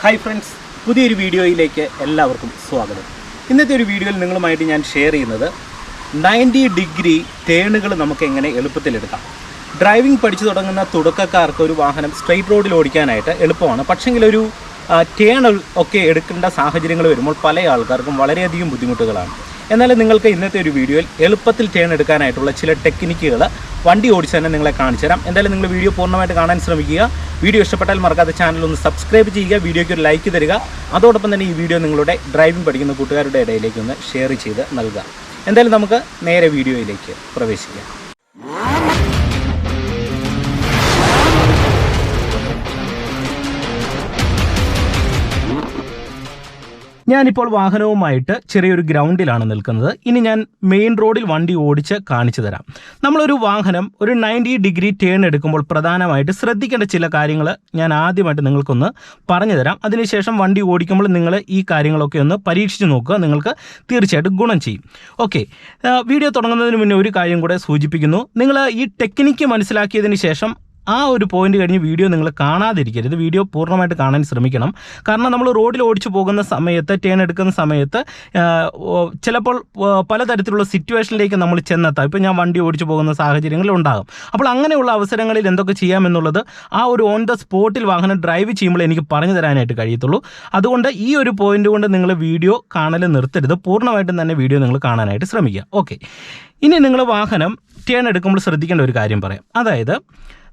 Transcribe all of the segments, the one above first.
Hi friends, പുതിയൊരു വീഡിയോയിലേക്ക് എല്ലാവർക്കും സ്വാഗതം. ഇന്നത്തെ ഒരു വീഡിയോയിൽ നിങ്ങളുമായിട്ട് ഞാൻ ഷെയർ ചെയ്യുന്നത് 90 ഡിഗ്രി ടേണുകൾ നമുക്ക് എങ്ങനെ എളുപ്പത്തിലെടുക്കാം. ഡ്രൈവിംഗ് പഠിച്ചു തുടങ്ങുന്ന തുടക്കക്കാർക്ക് ഒരു വാഹനം സ്ട്രെയിറ്റ് റോഡിൽ ഓടിക്കാനായിട്ട് എളുപ്പമാണ്. പക്ഷെങ്കിലൊരു ടേൺ ഒക്കെ എടുക്കേണ്ട സാഹചര്യങ്ങൾ വരുമ്പോൾ പല ആൾക്കാർക്കും വളരെയധികം ബുദ്ധിമുട്ടുകളാണ്. എന്നാൽ നിങ്ങൾക്ക് ഇന്നത്തെ ഒരു വീഡിയോയിൽ എളുപ്പത്തിൽ ടേൺ എടുക്കാനായിട്ടുള്ള ചില ടെക്നിക്കുകൾ വണ്ടി ഓടിച്ച് തന്നെ നിങ്ങളെ കാണിച്ചു തരാം. എന്തായാലും നിങ്ങൾ വീഡിയോ പൂർണ്ണമായിട്ട് കാണാൻ ശ്രമിക്കുക. വീഡിയോ ഇഷ്ടപ്പെട്ടാൽ മറക്കാതെ ചാനൽ ഒന്ന് സബ്സ്ക്രൈബ് ചെയ്യുക, വീഡിയോയ്ക്ക് ഒരു ലൈക്ക് തരിക. അതോടൊപ്പം തന്നെ ഈ വീഡിയോ നിങ്ങളുടെ ഡ്രൈവിംഗ് പഠിക്കുന്ന കൂട്ടുകാരുടെ ഇടയിലേക്ക് ഒന്ന് ഷെയർ ചെയ്ത് നൽകുക. എന്തായാലും നമുക്ക് നേരെ വീഡിയോയിലേക്ക് പ്രവേശിക്കാം. ഞാനിപ്പോൾ വാഹനവുമായിട്ട് ചെറിയൊരു ഗ്രൗണ്ടിലാണ് നിൽക്കുന്നത്. ഇനി ഞാൻ മെയിൻ റോഡിൽ വണ്ടി ഓടിച്ച് കാണിച്ചു തരാം. നമ്മളൊരു വാഹനം ഒരു 90 ഡിഗ്രി ടേൺ എടുക്കുമ്പോൾ പ്രധാനമായിട്ട് ശ്രദ്ധിക്കേണ്ട ചില കാര്യങ്ങൾ ഞാൻ ആദ്യമായിട്ട് നിങ്ങൾക്കൊന്ന് പറഞ്ഞു തരാം. അതിനുശേഷം വണ്ടി ഓടിക്കുമ്പോൾ നിങ്ങൾ ഈ കാര്യങ്ങളൊക്കെ ഒന്ന് പരീക്ഷിച്ച് നോക്കുക. നിങ്ങൾക്ക് തീർച്ചയായിട്ടും ഗുണം ചെയ്യും. ഓക്കെ, വീഡിയോ തുടങ്ങുന്നതിന് മുന്നേ ഒരു കാര്യം കൂടെ സൂചിപ്പിക്കുന്നു. നിങ്ങൾ ഈ ടെക്നിക്ക് മനസ്സിലാക്കിയതിന് ശേഷം ആ ഒരു പോയിന്റ് കഴിഞ്ഞ് വീഡിയോ നിങ്ങൾ കാണാതിരിക്കരുത്. വീഡിയോ പൂർണ്ണമായിട്ട് കാണാൻ ശ്രമിക്കണം. കാരണം നമ്മൾ റോഡിൽ ഓടിച്ചു പോകുന്ന സമയത്ത്, ടേൺ എടുക്കുന്ന സമയത്ത് ചിലപ്പോൾ പലതരത്തിലുള്ള സിറ്റുവേഷനിലേക്ക് നമ്മൾ ചെന്നെത്താം. ഇപ്പോൾ ഞാൻ വണ്ടി ഓടിച്ചു പോകുന്ന സാഹചര്യങ്ങൾ ഉണ്ടാകും. അപ്പോൾ അങ്ങനെയുള്ള അവസരങ്ങളിൽ എന്തൊക്കെ ചെയ്യാമെന്നുള്ളത് ആ ഒരു ഓൺ ദ സ്പോട്ടിൽ വാഹനം ഡ്രൈവ് ചെയ്യുമ്പോൾ എനിക്ക് പറഞ്ഞു തരാനായിട്ട് കഴിയത്തുള്ളൂ. അതുകൊണ്ട് ഈ ഒരു പോയിന്റ് കൊണ്ട് നിങ്ങൾ വീഡിയോ കാണൽ നിർത്തരുത്. പൂർണ്ണമായിട്ടും തന്നെ വീഡിയോ നിങ്ങൾ കാണാനായിട്ട് ശ്രമിക്കുക. ഓക്കെ, ഇനി നിങ്ങൾ വാഹനം ടേൺ എടുക്കുമ്പോൾ ശ്രദ്ധിക്കേണ്ട ഒരു കാര്യം പറയാം. അതായത്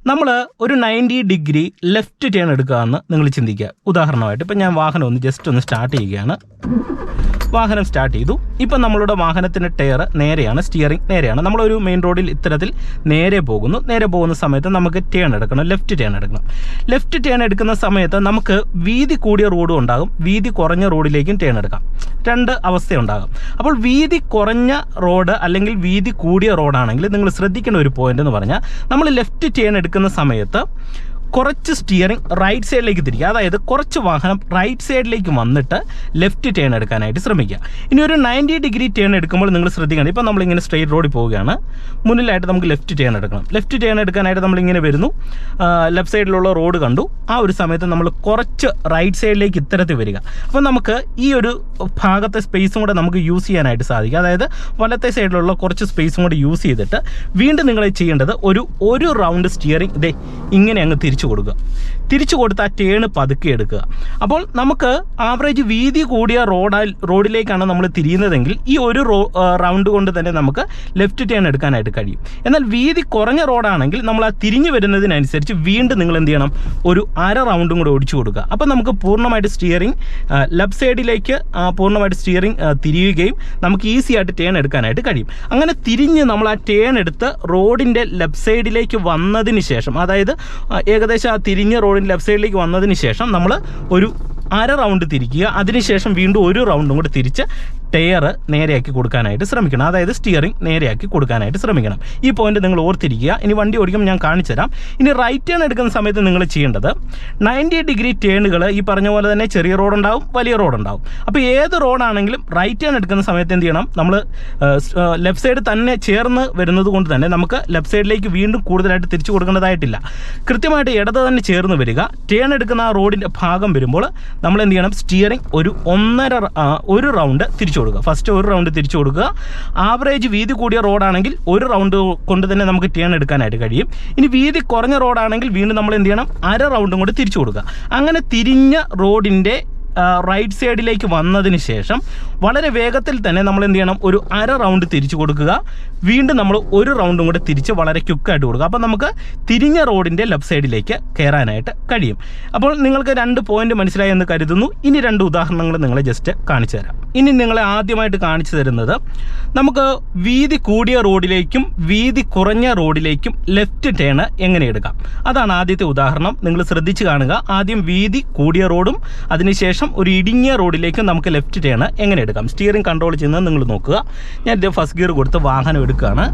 നമ്മൾ ഒരു 90 ഡിഗ്രി ലെഫ്റ്റ് ടേൺ എടുക്കുകയെന്ന് നിങ്ങൾ ചിന്തിക്കുക. ഉദാഹരണമായിട്ട് ഇപ്പം ഞാൻ വാഹനം ഒന്ന് ജസ്റ്റ് ഒന്ന് സ്റ്റാർട്ട് ചെയ്യുകയാണ്. വാഹനം സ്റ്റാർട്ട് ചെയ്തു. ഇപ്പം നമ്മളുടെ വാഹനത്തിൻ്റെ ടയർ നേരെയാണ്, സ്റ്റിയറിംഗ് നേരെയാണ്. നമ്മളൊരു മെയിൻ റോഡിൽ ഇത്തരത്തിൽ നേരെ പോകുന്നു. നേരെ പോകുന്ന സമയത്ത് നമുക്ക് ടേൺ എടുക്കണം, ലെഫ്റ്റ് ടേൺ എടുക്കണം. ലെഫ്റ്റ് ടേൺ എടുക്കുന്ന സമയത്ത് നമുക്ക് വീതി കൂടിയ റോഡും ഉണ്ടാകും, വീതി കുറഞ്ഞ റോഡിലേക്കും ടേൺ എടുക്കാം. രണ്ട് അവസ്ഥയുണ്ടാകും. അപ്പോൾ വീതി കുറഞ്ഞ റോഡ് അല്ലെങ്കിൽ വീതി കൂടിയ റോഡാണെങ്കിൽ നിങ്ങൾ ശ്രദ്ധിക്കേണ്ട ഒരു പോയിന്റ് എന്ന് പറഞ്ഞാൽ, നമ്മൾ ലെഫ്റ്റ് ടേൺ എടുക്കുന്ന സമയത്ത് കുറച്ച് സ്റ്റിയറിംഗ് റൈറ്റ് സൈഡിലേക്ക് തിരിക്കുക. അതായത് കുറച്ച് വാഹനം റൈറ്റ് സൈഡിലേക്ക് വന്നിട്ട് ലെഫ്റ്റ് ടേൺ എടുക്കാനായിട്ട് ശ്രമിക്കുക. ഇനി ഒരു 90 ഡിഗ്രി ടേൺ എടുക്കുമ്പോൾ നിങ്ങൾ ശ്രദ്ധിക്കണം. ഇപ്പോൾ നമ്മളിങ്ങനെ സ്ട്രെയിറ്റ് റോഡിൽ പോവുകയാണ്. മുന്നിലായിട്ട് നമുക്ക് ലെഫ്റ്റ് ടേൺ എടുക്കണം. ലെഫ്റ്റ് ടേൺ എടുക്കാനായിട്ട് നമ്മളിങ്ങനെ വരുന്നു. ലെഫ്റ്റ് സൈഡിലുള്ള റോഡ് കണ്ടു. ആ ഒരു സമയത്ത് നമ്മൾ കുറച്ച് റൈറ്റ് സൈഡിലേക്ക് ഇത്തരത്തിൽ വരിക. അപ്പോൾ നമുക്ക് ഈ ഒരു ഭാഗത്തെ സ്പേസും കൂടെ നമുക്ക് യൂസ് ചെയ്യാനായിട്ട് സാധിക്കും. അതായത് വലത്തെ സൈഡിലുള്ള കുറച്ച് സ്പേസും കൂടെ യൂസ് ചെയ്തിട്ട് വീണ്ടും നിങ്ങൾ ചെയ്യേണ്ടത് ഒരു റൗണ്ട് സ്റ്റിയറിംഗ് ഇതേ ഇങ്ങനെ അങ്ങ് തിരിച്ചു കൊടുത്ത് ആ ടേണ് പതുക്കെ എടുക്കുക. അപ്പോൾ നമുക്ക് ആവറേജ് വീതി കൂടിയ റോഡിലേക്കാണ് നമ്മൾ തിരിയുന്നതെങ്കിൽ ഈ ഒരു റൗണ്ട് കൊണ്ട് തന്നെ നമുക്ക് ലെഫ്റ്റ് ടേൺ എടുക്കാനായിട്ട് കഴിയും. എന്നാൽ വീതി കുറഞ്ഞ റോഡാണെങ്കിൽ നമ്മൾ ആ തിരിഞ്ഞു വരുന്നതിനനുസരിച്ച് വീണ്ടും നിങ്ങൾ എന്ത് ചെയ്യണം, ഒരു അര റൗണ്ടും കൂടെ ഓടിച്ചു കൊടുക്കുക. അപ്പോൾ നമുക്ക് പൂർണ്ണമായിട്ട് സ്റ്റിയറിംഗ് ലെഫ്റ്റ് സൈഡിലേക്ക് പൂർണ്ണമായിട്ട് സ്റ്റിയറിംഗ് തിരിയുകയും നമുക്ക് ഈസി ആയിട്ട് ടേൺ എടുക്കാനായിട്ട് കഴിയും. അങ്ങനെ തിരിഞ്ഞ് നമ്മൾ ആ ടേൺ എടുത്ത് റോഡിൻ്റെ ലെഫ്റ്റ് സൈഡിലേക്ക് വന്നതിന് ശേഷം, അതായത് ഏകദേശം ആ തിരിഞ്ഞ റോഡിൻ്റെ ലെഫ്റ്റ് സൈഡിലേക്ക് വന്നതിന് ശേഷം നമ്മൾ ഒരു അര റൗണ്ട് തിരിക്കുക. അതിനുശേഷം വീണ്ടും ഒരു റൗണ്ടും കൂടി തിരിച്ച് ടയർ നേരെയാക്കി കൊടുക്കാനായിട്ട് ശ്രമിക്കണം. അതായത് സ്റ്റിയറിംഗ് നേരെയാക്കി കൊടുക്കാനായിട്ട് ശ്രമിക്കണം. ഈ പോയിന്റ് നിങ്ങൾ ഓർത്തിരിക്കുക. ഇനി വണ്ടി ഓടിക്കുമ്പോൾ ഞാൻ കാണിച്ചു തരാം. ഇനി റൈറ്റ് ടേൺ എടുക്കുന്ന സമയത്ത് നിങ്ങൾ ചെയ്യേണ്ടത് 90 ഡിഗ്രി ടേണുകൾ ഈ പറഞ്ഞ പോലെ തന്നെ ചെറിയ റോഡുണ്ടാവും, വലിയ റോഡുണ്ടാവും. അപ്പോൾ ഏത് റോഡാണെങ്കിലും റൈറ്റ് ടേൺ എടുക്കുന്ന സമയത്ത് എന്ത് ചെയ്യണം, നമ്മൾ ലെഫ്റ്റ് സൈഡ് തന്നെ ചേർന്ന് വരുന്നത് കൊണ്ട് തന്നെ നമുക്ക് ലെഫ്റ്റ് സൈഡിലേക്ക് വീണ്ടും കൂടുതലായിട്ട് തിരിച്ചു കൊടുക്കേണ്ടതായിട്ടില്ല. കൃത്യമായിട്ട് ഇടത് തന്നെ ചേർന്ന് വരിക. ടേൺ എടുക്കുന്ന ആ റോഡിൻ്റെ ഭാഗം വരുമ്പോൾ നമ്മൾ എന്ത് ചെയ്യണം, സ്റ്റിയറിംഗ് ഒരു റൗണ്ട് തിരിച്ചു കൊടുക്കുക. ഫസ്റ്റ് ഒരു റൗണ്ട് തിരിച്ചു കൊടുക്കുക. ആവറേജ് വീതി കൂടിയ റോഡാണെങ്കിൽ ഒരു റൗണ്ട് കൊണ്ട് തന്നെ നമുക്ക് ടേൺ എടുക്കാനായിട്ട് കഴിയും. ഇനി വീതി കുറഞ്ഞ റോഡാണെങ്കിൽ വീണ്ടും നമ്മൾ എന്ത് ചെയ്യണം, അര റൗണ്ടും കൂടി തിരിച്ചു കൊടുക്കുക. അങ്ങനെ തിരിഞ്ഞ റോഡിൻ്റെ റൈറ്റ് സൈഡിലേക്ക് വന്നതിന് ശേഷം വളരെ വേഗത്തിൽ തന്നെ നമ്മൾ എന്ത് ചെയ്യണം, ഒരു അര റൗണ്ട് തിരിച്ചു കൊടുക്കുക. വീണ്ടും നമ്മൾ ഒരു റൗണ്ടും കൂടെ തിരിച്ച് വളരെ ക്വിക്കായിട്ട് കൊടുക്കുക. അപ്പോൾ നമുക്ക് തിരിഞ്ഞ റോഡിൻ്റെ ലെഫ്റ്റ് സൈഡിലേക്ക് കയറാനായിട്ട് കഴിയും. അപ്പോൾ നിങ്ങൾക്ക് 2 പോയിന്റ് മനസ്സിലായി എന്ന് കരുതുന്നു. ഇനി 2 ഉദാഹരണങ്ങൾ നിങ്ങളെ ജസ്റ്റ് കാണിച്ചു തരാം. ഇനി നിങ്ങളെ ആദ്യമായിട്ട് കാണിച്ചു തരുന്നത് നമുക്ക് വീതി കൂടിയ റോഡിലേക്കും വീതി കുറഞ്ഞ റോഡിലേക്കും ലെഫ്റ്റ് ടേൺ എങ്ങനെ എടുക്കാം, അതാണ് ആദ്യത്തെ ഉദാഹരണം. നിങ്ങൾ ശ്രദ്ധിച്ച് കാണുക. ആദ്യം വീതി കൂടിയ റോഡും അതിനുശേഷം ഒരു ഇടുങ്ങിയ റോഡിലേക്ക് നമുക്ക് ലെഫ്റ്റ് ടേൺ എങ്ങനെ എടുക്കാം. സ്റ്റിയറിംഗ് കൺട്രോൾ ചെയ്യുന്നത് നിങ്ങൾ നോക്കുക. ഞാൻ ഇത് ഫസ്റ്റ് ഗിയർ കൊടുത്ത് വാഹനം എടുക്കുകയാണ്.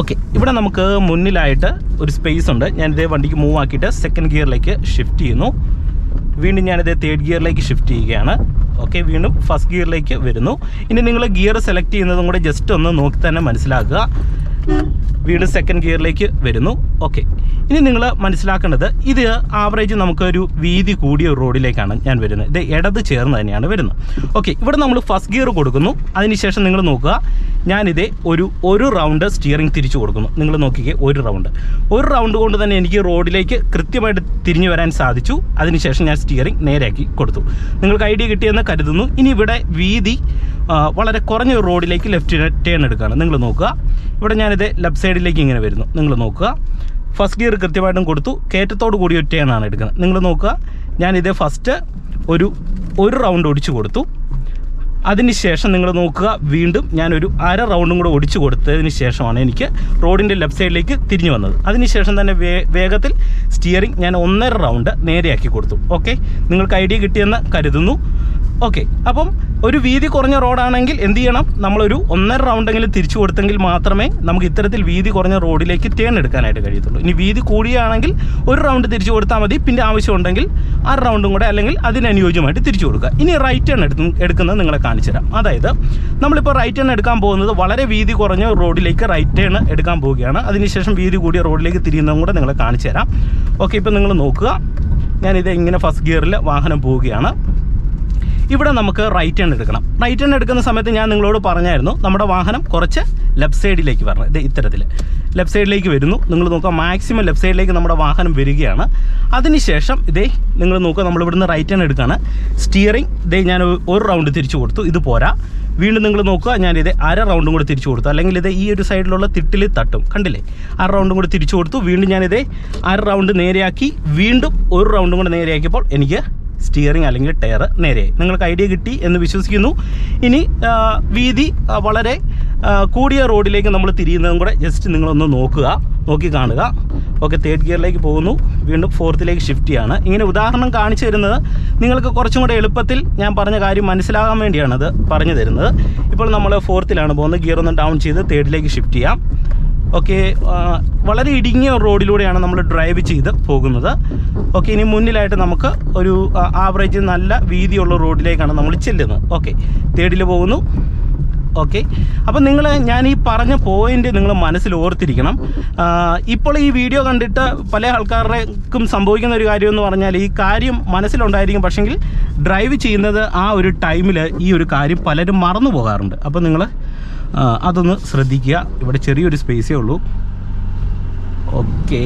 ഓക്കെ, ഇവിടെ നമുക്ക് മുന്നിലായിട്ട് ഒരു സ്പേസ് ഉണ്ട്. ഞാനിതേ വണ്ടിക്ക് മൂവ് ആക്കിയിട്ട് സെക്കൻഡ് ഗിയറിലേക്ക് ഷിഫ്റ്റ് ചെയ്യുന്നു. വീണ്ടും ഞാനിത് തേർഡ് ഗിയറിലേക്ക് ഷിഫ്റ്റ് ചെയ്യുകയാണ്. ഓക്കെ, വീണ്ടും ഫസ്റ്റ് ഗിയറിലേക്ക് വരുന്നു. ഇനി നിങ്ങൾ ഗിയർ സെലക്ട് ചെയ്യുന്നതും കൂടെ ജസ്റ്റ് ഒന്ന് നോക്കി തന്നെ മനസ്സിലാക്കുക. വീണ്ടും സെക്കൻഡ് ഗിയറിലേക്ക് വരുന്നു. ഓക്കെ, ഇനി നിങ്ങൾ മനസ്സിലാക്കേണ്ടത് ഇത് ആവറേജ് നമുക്കൊരു വീതി കൂടിയ റോഡിലേക്കാണ് ഞാൻ വരുന്നത്. ഇത് ഇടത് ചേർന്ന് തന്നെയാണ് വരുന്നത്. ഓക്കെ, ഇവിടെ നമ്മൾ ഫസ്റ്റ് ഗിയർ കൊടുക്കുന്നു. അതിനുശേഷം നിങ്ങൾ നോക്കുക, ഞാനിതേ ഒരു റൗണ്ട് സ്റ്റിയറിംഗ് തിരിച്ചു കൊടുക്കുന്നു. നിങ്ങൾ നോക്കിക്കേ, ഒരു റൗണ്ട് കൊണ്ട് തന്നെ എനിക്ക് റോഡിലേക്ക് കൃത്യമായിട്ട് തിരിഞ്ഞു വരാൻ സാധിച്ചു. അതിനുശേഷം ഞാൻ സ്റ്റിയറിംഗ് നേരെയാക്കി കൊടുത്തു. നിങ്ങൾക്ക് ഐഡിയ കിട്ടിയെന്ന് കരുതുന്നു. ഇനി ഇവിടെ വീതി വളരെ കുറഞ്ഞ ഒരു റോഡിലേക്ക് ലെഫ്റ്റ് ടേൺ എടുക്കുകയാണ്. നിങ്ങൾ നോക്കുക, ഇവിടെ ഞാനിത് ലെഫ്റ്റ് സൈഡിലേക്ക് ഇങ്ങനെ വരുന്നു. നിങ്ങൾ നോക്കുക, ഫസ്റ്റ് ഗിയർ കൃത്യമായിട്ടും കൊടുത്തു. കയറ്റത്തോട് കൂടി ഒരു ടേൺ ആണ് എടുക്കുന്നത്. നിങ്ങൾ നോക്കുക, ഞാനിത് ഫസ്റ്റ് ഒരു റൗണ്ട് ഒടിച്ചു കൊടുത്തു. അതിനുശേഷം നിങ്ങൾ നോക്കുക, വീണ്ടും ഞാനൊരു അര റൗണ്ടും കൂടെ ഒടിച്ചു കൊടുത്തതിന് ശേഷമാണ് എനിക്ക് റോഡിൻ്റെ ലെഫ്റ്റ് സൈഡിലേക്ക് തിരിഞ്ഞു വന്നത്. അതിനുശേഷം തന്നെ വേഗത്തിൽ സ്റ്റിയറിംഗ് ഞാൻ 1.5 റൗണ്ട് നേരെയാക്കി കൊടുത്തു. ഓക്കെ, നിങ്ങൾക്ക് ഐഡിയ കിട്ടിയെന്ന് കരുതുന്നു. ഓക്കെ, അപ്പം ഒരു വീതി കുറഞ്ഞ റോഡാണെങ്കിൽ എന്ത് ചെയ്യണം, നമ്മളൊരു 1.5 റൗണ്ടെങ്കിലും തിരിച്ചു കൊടുത്തെങ്കിൽ മാത്രമേ നമുക്ക് ഇത്തരത്തിൽ വീതി കുറഞ്ഞ റോഡിലേക്ക് ടേൺ എടുക്കാനായിട്ട് കഴിയത്തുള്ളൂ. ഇനി വീതി കൂടിയാണെങ്കിൽ ഒരു റൗണ്ട് തിരിച്ചു കൊടുത്താൽ മതി. പിന്നെ ആവശ്യമുണ്ടെങ്കിൽ അര റൗണ്ടും കൂടെ അല്ലെങ്കിൽ അതിനനുയോജ്യമായിട്ട് തിരിച്ചു കൊടുക്കുക. ഇനി റൈറ്റ് ടേൺ എടുക്കുന്നത് നിങ്ങളെ കാണിച്ചു തരാം. അതായത് നമ്മളിപ്പോൾ റൈറ്റ് ടേൺ എടുക്കാൻ പോകുന്നത് വളരെ വീതി കുറഞ്ഞ റോഡിലേക്ക് റൈറ്റ് ടേൺ എടുക്കാൻ പോവുകയാണ്. അതിനുശേഷം വീതി കൂടിയ റോഡിലേക്ക് തിരിയുന്നതും കൂടെ നിങ്ങളെ കാണിച്ചു തരാം. ഓക്കെ, ഇപ്പോൾ നിങ്ങൾ നോക്കുക, ഞാനിത് ഇങ്ങനെ ഫസ്റ്റ് ഗിയറിൽ വാഹനം പോവുകയാണ്. ഇവിടെ നമുക്ക് റൈറ്റ് ടേൺ എടുക്കണം. റൈറ്റ് ടേൺ എടുക്കുന്ന സമയത്ത് ഞാൻ നിങ്ങളോട് പറഞ്ഞായിരുന്നു നമ്മുടെ വാഹനം കുറച്ച് ലെഫ്റ്റ് സൈഡിലേക്ക് വരണം. ഇത് ഇത്തരത്തിൽ ലെഫ്റ്റ് സൈഡിലേക്ക് വരുന്നു. നിങ്ങൾ നോക്കുക, മാക്സിമം ലെഫ്റ്റ് സൈഡിലേക്ക് നമ്മുടെ വാഹനം വരികയാണ്. അതിനുശേഷം ഇതേ നിങ്ങൾ നോക്കുക, നമ്മളിവിടുന്ന് റൈറ്റ് ടേൺ എടുക്കുകയാണ്. സ്റ്റിയറിംഗ് ഇതേ ഞാൻ ഒരു റൗണ്ട് തിരിച്ചു കൊടുത്തു. ഇത് പോരാ, വീണ്ടും നിങ്ങൾ നോക്കുക, ഞാനിത് അര റൗണ്ടും കൂടി തിരിച്ചു കൊടുത്തു. അല്ലെങ്കിൽ ഇത് ഈ ഒരു സൈഡിലുള്ള തിട്ടിൽ തട്ടും, കണ്ടില്ലേ? അര റൗണ്ടും കൂടി തിരിച്ചു കൊടുത്തു. വീണ്ടും ഞാനിത് അര റൗണ്ട് നേരെയാക്കി. വീണ്ടും ഒരു റൗണ്ടും കൂടി നേരെയാക്കിയപ്പോൾ എനിക്ക് സ്റ്റിയറിംഗ് അല്ലെങ്കിൽ ടയർ നേരെയായി. നിങ്ങൾക്ക് ഐഡിയ കിട്ടി എന്ന് വിശ്വസിക്കുന്നു. ഇനി വീതി വളരെ കൂടിയ റോഡിലേക്ക് നമ്മൾ തിരിയുന്നതും കൂടെ ജസ്റ്റ് നിങ്ങളൊന്ന് നോക്കി കാണുക. ഓക്കെ, തേർഡ് ഗിയറിലേക്ക് പോകുന്നു. വീണ്ടും ഫോർത്തിലേക്ക് ഷിഫ്റ്റ് ചെയ്യാണ്. ഇങ്ങനെ ഉദാഹരണം കാണിച്ചു തരുന്നത് നിങ്ങൾക്ക് കുറച്ചും കൂടെ എളുപ്പത്തിൽ ഞാൻ പറഞ്ഞ കാര്യം മനസ്സിലാകാൻ വേണ്ടിയാണ് അത് പറഞ്ഞു തരുന്നത്. ഇപ്പോൾ നമ്മൾ ഫോർത്തിലാണ് പോകുന്നത്. ഗിയർ ഒന്ന് ഡൗൺ ചെയ്ത് തേർഡിലേക്ക് ഷിഫ്റ്റ് ചെയ്യാം. ഓക്കെ, വളരെ ഇടുങ്ങിയ റോഡിലൂടെയാണ് നമ്മൾ ഡ്രൈവ് ചെയ്ത് പോകുന്നത്. ഓക്കെ, ഇനി മുന്നിലായിട്ട് നമുക്ക് ഒരു ആവറേജ് നല്ല വീതിയുള്ള റോഡിലേക്കാണ് നമ്മൾ ചെല്ലുന്നത്. ഓക്കെ, തേർഡിൽ പോകുന്നു. ഓക്കെ, അപ്പം ഞാൻ ഈ പറഞ്ഞ പോയിന്റ് നിങ്ങൾ മനസ്സിൽ ഓർത്തിരിക്കണം. ഇപ്പോൾ ഈ വീഡിയോ കണ്ടിട്ട് പല ആൾക്കാർക്കും സംഭവിക്കുന്ന ഒരു കാര്യം എന്ന് പറഞ്ഞാൽ ഈ കാര്യം മനസ്സിലുണ്ടായിരിക്കും, പക്ഷെങ്കിൽ ഡ്രൈവ് ചെയ്യുന്നത് ആ ഒരു ടൈമിൽ ഈ ഒരു കാര്യം പലരും മറന്നു പോകാറുണ്ട്. അപ്പോൾ നിങ്ങൾ അതൊന്ന് ശ്രദ്ധിക്കുക. ഇവിടെ ചെറിയൊരു സ്പേസേ ഉള്ളൂ. ഓക്കെ,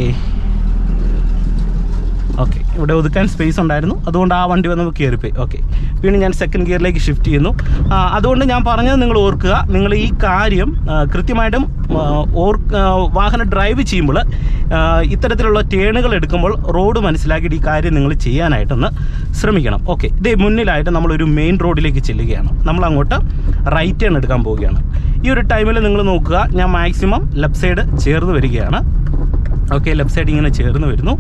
ഇവിടെ ഒതുക്കാൻ സ്പേസ് ഉണ്ടായിരുന്നു, അതുകൊണ്ട് ആ വണ്ടി വന്ന് കയറിപ്പോയി. ഓക്കെ, വീണ്ടും ഞാൻ സെക്കൻഡ് ഗിയറിലേക്ക് ഷിഫ്റ്റ് ചെയ്യുന്നു. അതുകൊണ്ട് ഞാൻ പറഞ്ഞത് നിങ്ങൾ ഓർക്കുക, നിങ്ങൾ ഈ കാര്യം കൃത്യമായിട്ടും വാഹനം ഡ്രൈവ് ചെയ്യുമ്പോൾ ഇത്തരത്തിലുള്ള ടേണുകൾ എടുക്കുമ്പോൾ റോഡ് മനസ്സിലാക്കിയിട്ട് ഈ കാര്യം നിങ്ങൾ ചെയ്യാനായിട്ടൊന്ന് ശ്രമിക്കണം. ഓക്കെ, ഇതേ മുന്നിലായിട്ട് നമ്മളൊരു മെയിൻ റോഡിലേക്ക് ചെല്ലുകയാണ്. നമ്മളങ്ങോട്ട് റൈറ്റ് ടേൺ എടുക്കാൻ പോവുകയാണ്. ഈ ഒരു ടൈമിൽ നിങ്ങൾ നോക്കുക, ഞാൻ മാക്സിമം ലെഫ്റ്റ് സൈഡ് ചേർന്ന് വരികയാണ്. ഓക്കെ, ലെഫ്റ്റ് സൈഡ് ഇങ്ങനെ ചേർന്ന് വരുന്നു.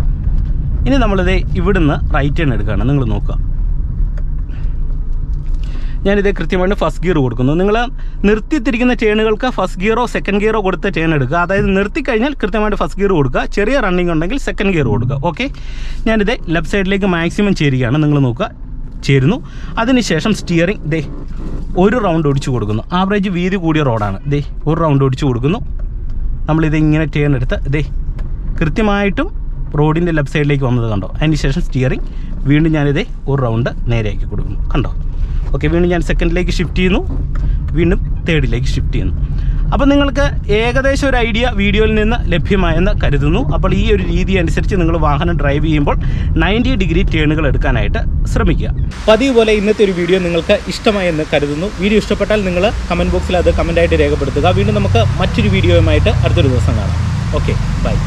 ഇനി നമ്മളിത് ഇവിടുന്ന് റൈറ്റ് ടേൺ എടുക്കുകയാണ്. നിങ്ങൾ നോക്കുക, ഞാനിത് കൃത്യമായിട്ട് ഫസ്റ്റ് ഗിയർ കൊടുക്കുന്നു. നിങ്ങൾ നിർത്തിത്തിരിക്കുന്ന ടേണുകൾക്ക് ഫസ്റ്റ് ഗിയറോ സെക്കൻഡ് ഗിയറോ കൊടുത്ത് ടേൺ എടുക്കുക. അതായത് നിർത്തിക്കഴിഞ്ഞാൽ കൃത്യമായിട്ട് ഫസ്റ്റ് ഗിയർ കൊടുക്കുക. ചെറിയ റണ്ണിങ് ഉണ്ടെങ്കിൽ സെക്കൻഡ് ഗിയർ കൊടുക്കുക. ഓക്കെ, ഞാനിത് ലെഫ്റ്റ് സൈഡിലേക്ക് മാക്സിമം ചേരുകയാണ്. നിങ്ങൾ നോക്കുക, ചേരുന്നു. അതിനുശേഷം സ്റ്റിയറിംഗ് ഒരു റൗണ്ട് ഒടിച്ചു കൊടുക്കുന്നു. ആവറേജ് വീതി കൂടിയ റോഡാണ്. ഒരു റൗണ്ട് ഒടിച്ചു കൊടുക്കുന്നു. നമ്മളിത് ഇങ്ങനെ ടേൺ എടുത്ത് കൃത്യമായിട്ടും റോഡിൻ്റെ ലെഫ്റ്റ് സൈഡിലേക്ക് വന്നത് കണ്ടോ. അതിന് ശേഷം സ്റ്റിയറിംഗ് വീണ്ടും ഞാനിത് ഒരു റൗണ്ട് നേരെയാക്കി കൊടുക്കുന്നു, കണ്ടോ. ഓക്കെ, വീണ്ടും ഞാൻ സെക്കൻഡിലേക്ക് ഷിഫ്റ്റ് ചെയ്യുന്നു. വീണ്ടും തേർഡിലേക്ക് ഷിഫ്റ്റ് ചെയ്യുന്നു. അപ്പോൾ നിങ്ങൾക്ക് ഏകദേശം ഒരു ഐഡിയ വീഡിയോയിൽ നിന്ന് ലഭ്യമായെന്ന് കരുതുന്നു. അപ്പോൾ ഈ ഒരു രീതി അനുസരിച്ച് നിങ്ങൾ വാഹനം ഡ്രൈവ് ചെയ്യുമ്പോൾ 90 ഡിഗ്രി ടേണുകൾ എടുക്കാനായിട്ട് ശ്രമിക്കുക. പതിവ് പോലെ ഇന്നത്തെ ഒരു വീഡിയോ നിങ്ങൾക്ക് ഇഷ്ടമായെന്ന് കരുതുന്നു. വീഡിയോ ഇഷ്ടപ്പെട്ടാൽ നിങ്ങൾ കമൻറ്റ് ബോക്സിൽ അത് കമൻറ്റായിട്ട് രേഖപ്പെടുത്തുക. വീണ്ടും നമുക്ക് മറ്റൊരു വീഡിയോയുമായിട്ട് അടുത്തൊരു ദിവസം കാണാം. Okay, by.